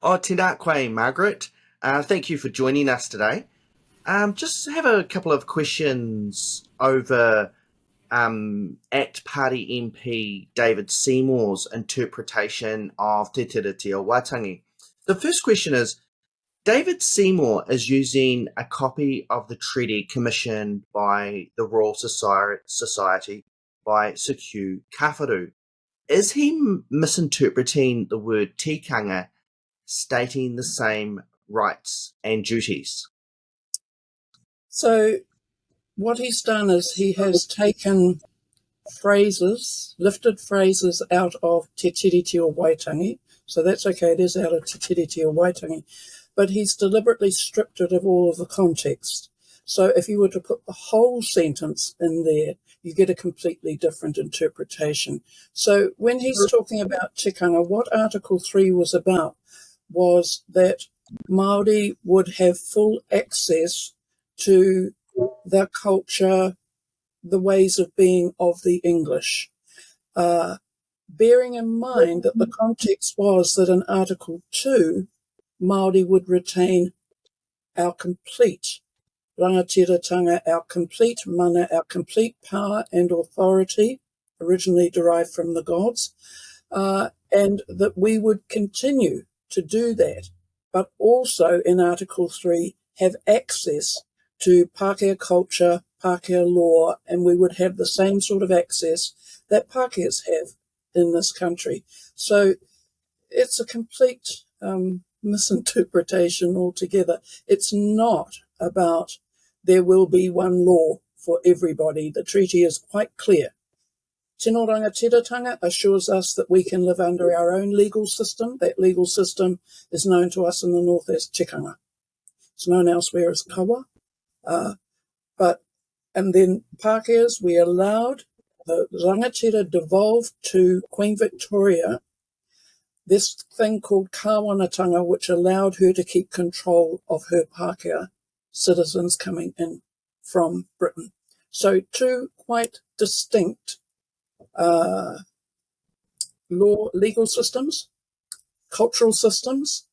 Tēnā koe, Margaret. Thank you for joining us today. Just have a couple of questions over ACT Party MP David Seymour's interpretation of Te Tiriti o Waitangi. The first question is, David Seymour is using a copy of the treaty commissioned by the Royal Society by Sir Hugh Kawharu. Is he misinterpreting the word tikanga, stating the same rights and duties? So what he's done is he has taken phrases, lifted phrases out of Te Tiriti o Waitangi. So that's okay, it is out of Te Tiriti o Waitangi. But he's deliberately stripped it of all of the context. So if you were to put the whole sentence in there, you get a completely different interpretation. So when he's talking about tikanga, what Article 3 was about was that Māori would have full access to the culture, the ways of being of the English. Bearing in mind that the context was that in Article 2, Māori would retain our complete rangatiratanga, our complete mana, our complete power and authority, originally derived from the gods, and that we would continue to do that, but also in Article 3 have access to Pākehā culture, Pākehā law, and we would have the same sort of access that Pākehās have in this country. So it's a complete misinterpretation altogether. It's not about there will be one law for everybody. The treaty is quite clear. Tino Rangatiratanga assures us that we can live under our own legal system. That legal system is known to us in the north as tikanga. It's known elsewhere as kawa. And then Pākehās, we allowed the rangatira devolved to Queen Victoria this thing called kāwanatanga, which allowed her to keep control of her Pākehā citizens coming in from Britain. So two quite distinct legal systems, cultural systems,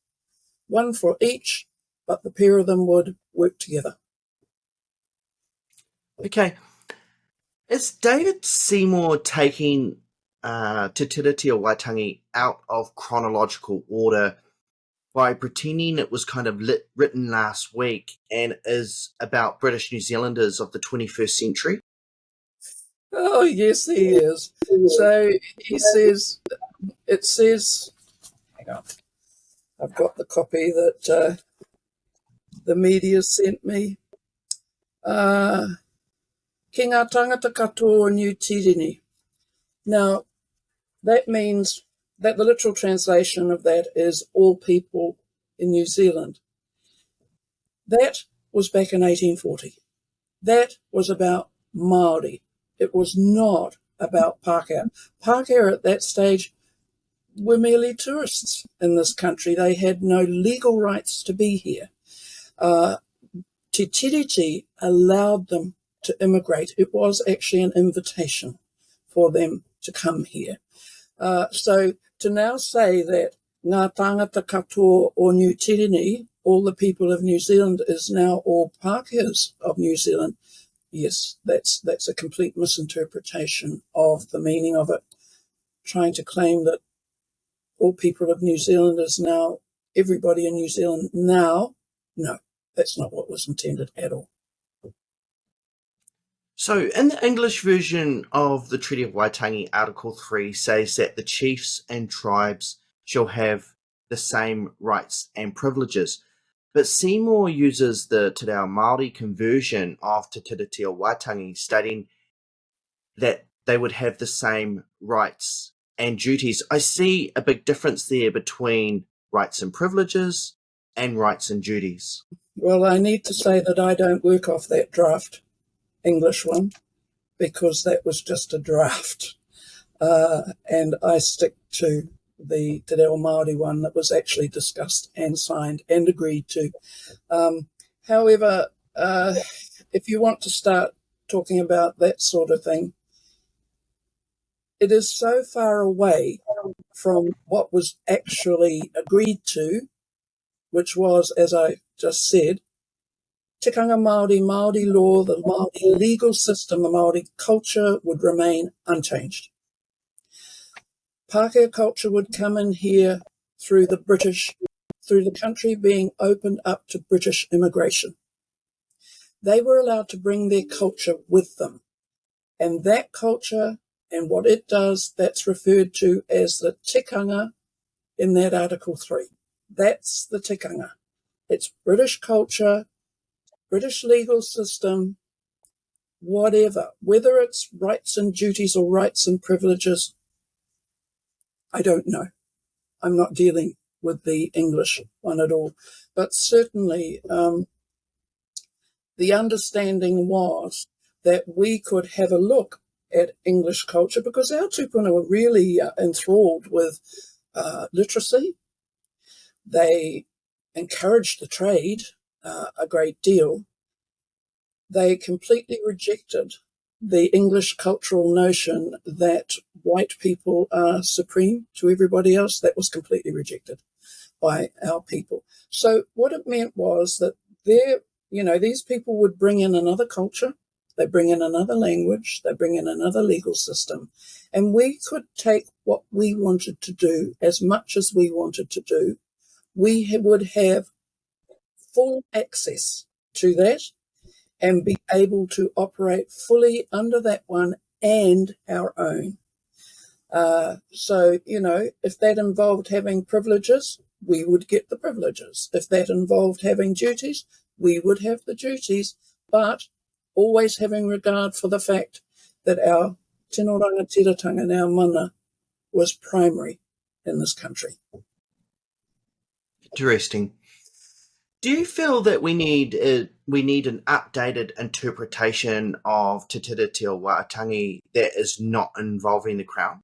one for each, but the pair of them would work together. Okay. Is David Seymour taking Te Tiriti o Waitangi out of chronological order by pretending it was kind of written last week and is about British New Zealanders of the 21st century? Oh, yes, he is. So he says, it says, hang on, I've got the copy that the media sent me. Ki ngā tangata katoa o New Tirini. Now, that means that the literal translation of that is all people in New Zealand. That was back in 1840. That was about Māori. It was not about Pākehā. Pākehā at that stage were merely tourists in this country. They had no legal rights to be here. Te Tiriti allowed them to immigrate. It was actually an invitation for them to come here. So to now say that ngā tangata katoa o New Tirini, all the people of New Zealand, is now all Pākehās of New Zealand, yes, that's a complete misinterpretation of the meaning of it. Trying to claim that all people of New Zealand is now everybody in New Zealand now, no, that's not what was intended at all. So, in the English version of the Treaty of Waitangi, Article 3 says that the chiefs and tribes shall have the same rights and privileges. But Seymour uses the Te Reo Māori conversion of Te Tiriti o Waitangi, stating that they would have the same rights and duties. I see a big difference there between rights and privileges and rights and duties. Well, I need to say that I don't work off that draft English one, because that was just a draft. And I stick to the Te Reo Māori one that was actually discussed and signed and agreed to. However, if you want to start talking about that sort of thing, it is so far away from what was actually agreed to, which was, as I just said, tikanga Māori, Māori law, the Māori legal system, the Māori culture would remain unchanged. Pākehā culture would come in here through the country being opened up to British immigration. They were allowed to bring their culture with them. And that culture and what it does, that's referred to as the tikanga in that Article 3. That's the tikanga. It's British culture, British legal system, whatever. Whether it's rights and duties or rights and privileges, I don't know. I'm not dealing with the English one at all. But certainly the understanding was that we could have a look at English culture because our tupuna were really enthralled with literacy. They encouraged the trade a great deal. They completely rejected the English cultural notion that white people are supreme to everybody else. That was completely rejected by our people. So what it meant was that these people would bring in another culture, they bring in another language, they bring in another legal system, and we could take what we wanted to do as much as we wanted to do. We would have full access to that and be able to operate fully under that one and our own. So, if that involved having privileges, we would get the privileges. If that involved having duties, we would have the duties, but always having regard for the fact that our tino rangatiratanga and our mana was primary in this country. Interesting. Do you feel that we need an updated interpretation of Te Tiriti o Waitangi that is not involving the Crown?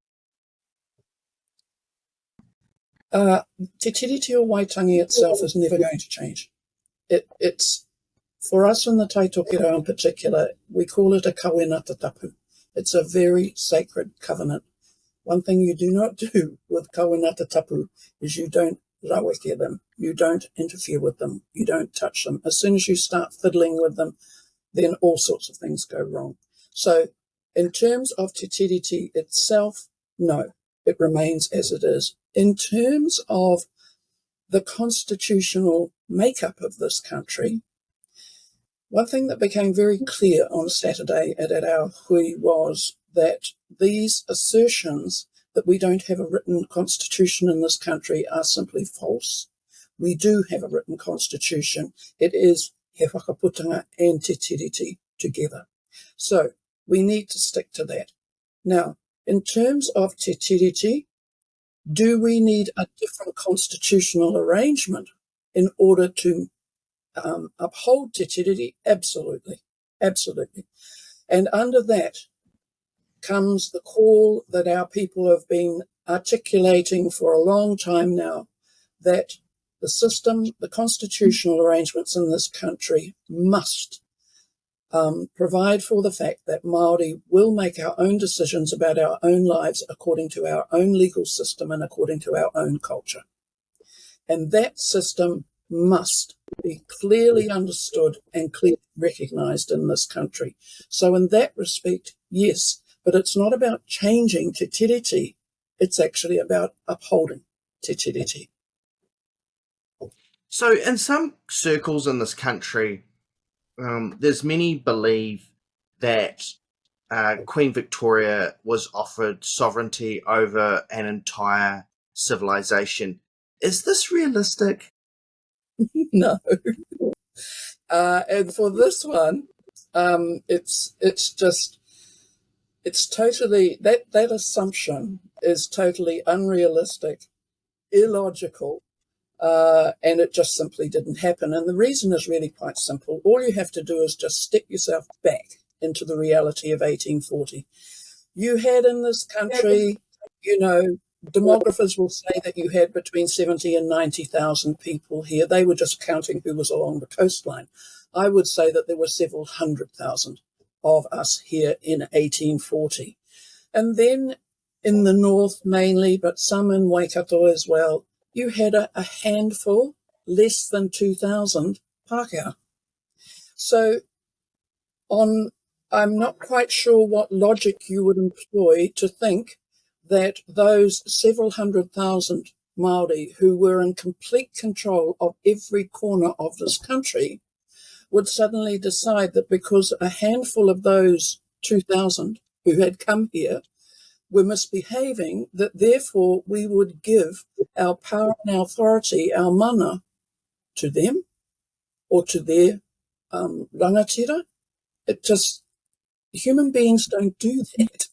Te Tiriti o Waitangi itself is never going to change. It's for us in the Taitokera in particular, we call it a kawinata tapu. It's a very sacred covenant. One thing you do not do with kawinata tapu is you don't raweke them. You don't interfere with them. You don't touch them. As soon as you start fiddling with them, then all sorts of things go wrong. So in terms of Te Tiriti itself, no, it remains as it is. In terms of the constitutional makeup of this country, one thing that became very clear on Saturday at our hui was that these assertions that we don't have a written constitution in this country are simply false. We do have a written constitution. It is He Whakaputanga and Te Tiriti together. So we need to stick to that. Now, in terms of Te Tiriti, do we need a different constitutional arrangement in order to uphold Te Tiriti? Absolutely. Absolutely. And under that comes the call that our people have been articulating for a long time now, that the system, the constitutional arrangements in this country must provide for the fact that Māori will make our own decisions about our own lives according to our own legal system and according to our own culture. And that system must be clearly understood and clearly recognised in this country. So in that respect, yes, but it's not about changing Te Tiriti. It's actually about upholding Te Tiriti. So in some circles in this country, there's many believe that Queen Victoria was offered sovereignty over an entire civilization. Is this realistic? No. And for this one, it's totally, that assumption is totally unrealistic, illogical, and it just simply didn't happen. And the reason is really quite simple. All you have to do is just step yourself back into the reality of 1840. You had in this country, demographers will say that you had between 70 and 90,000 people here. They were just counting who was along the coastline. I would say that there were several 100,000 of us here in 1840. And then in the north mainly, but some in Waikato as well, you had a handful, less than 2,000 Pākehā. So I'm not quite sure what logic you would employ to think that those several 100,000 Māori who were in complete control of every corner of this country would suddenly decide that because a handful of those 2,000 who had come here were misbehaving, that therefore we would give our power and our authority, our mana, to them or to their rangatira. It just, human beings don't do that.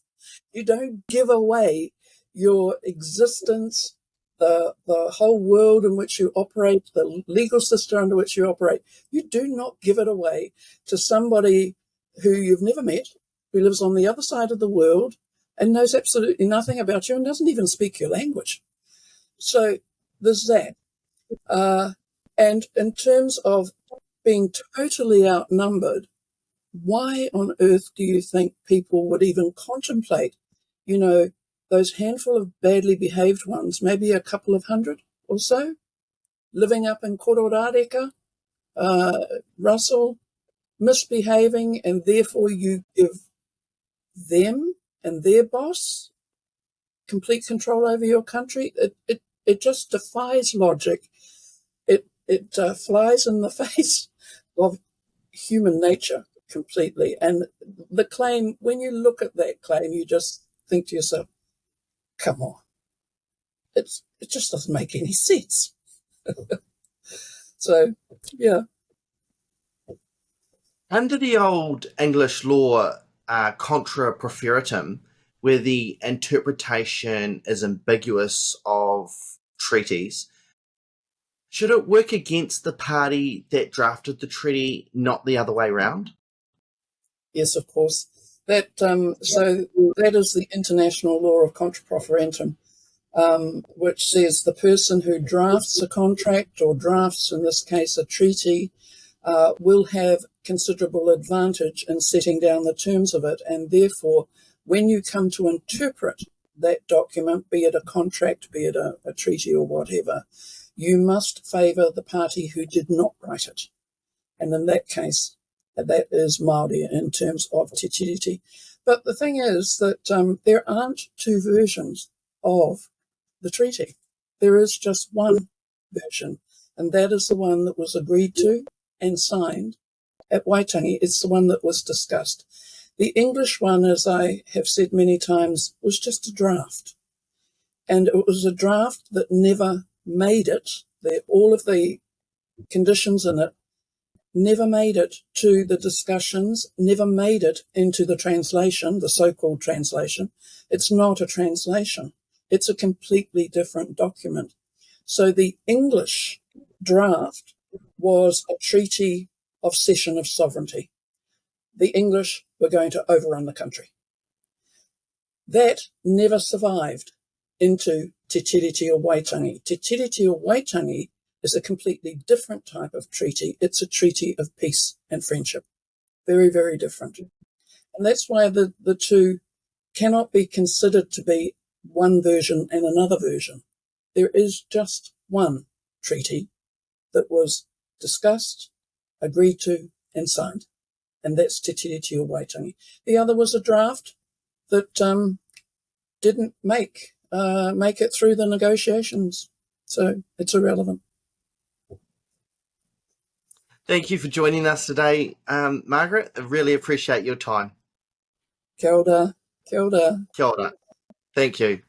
You don't give away your existence, the whole world in which you operate, the legal system under which you operate. You do not give it away to somebody who you've never met, who lives on the other side of the world and knows absolutely nothing about you and doesn't even speak your language. So there's that. And in terms of being totally outnumbered, why on earth do you think people would even contemplate, those handful of badly behaved ones, maybe a couple of hundred or so, living up in Kororareka, Russell, misbehaving, and therefore you give them and their boss complete control over your country? It just defies logic. It flies in the face of human nature completely. And the claim, when you look at that claim, you just think to yourself, come on, it just doesn't make any sense. So, yeah. Under the old English law, contra proferitum, where the interpretation is ambiguous of treaties, should it work against the party that drafted the treaty, not the other way round? Yes, of course. So that is the international law of contra proferitum, which says the person who drafts a contract or drafts, in this case, a treaty, will have considerable advantage in setting down the terms of it. And therefore, when you come to interpret that document, be it a contract, be it a treaty or whatever, you must favour the party who did not write it. And in that case, that is Māori in terms of te tiriti. But the thing is that there aren't two versions of the treaty. There is just one version, and that is the one that was agreed to and signed at Waitangi. It's the one that was discussed. The English one, as I have said many times, was just a draft. And it was a draft that never made it. All of the conditions in it never made it to the discussions, never made it into the translation, the so-called translation. It's not a translation. It's a completely different document. So the English draft was a treaty of cession of sovereignty. The English were going to overrun the country. That never survived into Te Tiriti o Waitangi. Te Tiriti o Waitangi is a completely different type of treaty. It's a treaty of peace and friendship. Very, very different. And that's why the two cannot be considered to be one version and another version. There is just one treaty that was discussed, agreed to, and signed. And that's Te Tiriti o Waitangi. The other was a draft that didn't make it through the negotiations. So it's irrelevant. Thank you for joining us today, Margaret. I really appreciate your time. Kia ora. Kia ora. Kia ora. Thank you.